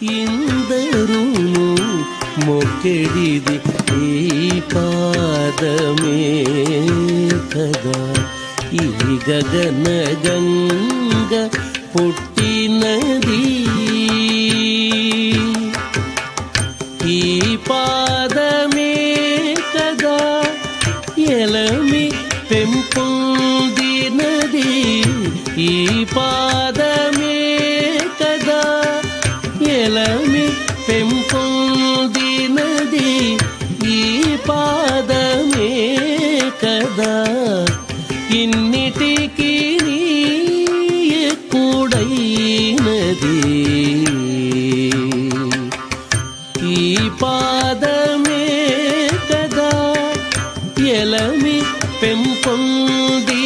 ఇందరును మొక్కెడిది ఈ పాదమే కదా. ఈ గగన గంగ పుట్టినది ఈ పాదమే కదా. ఎలమి పెంపొందినది ఈ పాదమే కదా. ఎలమి పెంపొందినది ఈ పాదమే కదా. ఇన్నిటికీ ఎక్కుడైనది ఈ పాదమే కదా. ఎలమి పెంపొంది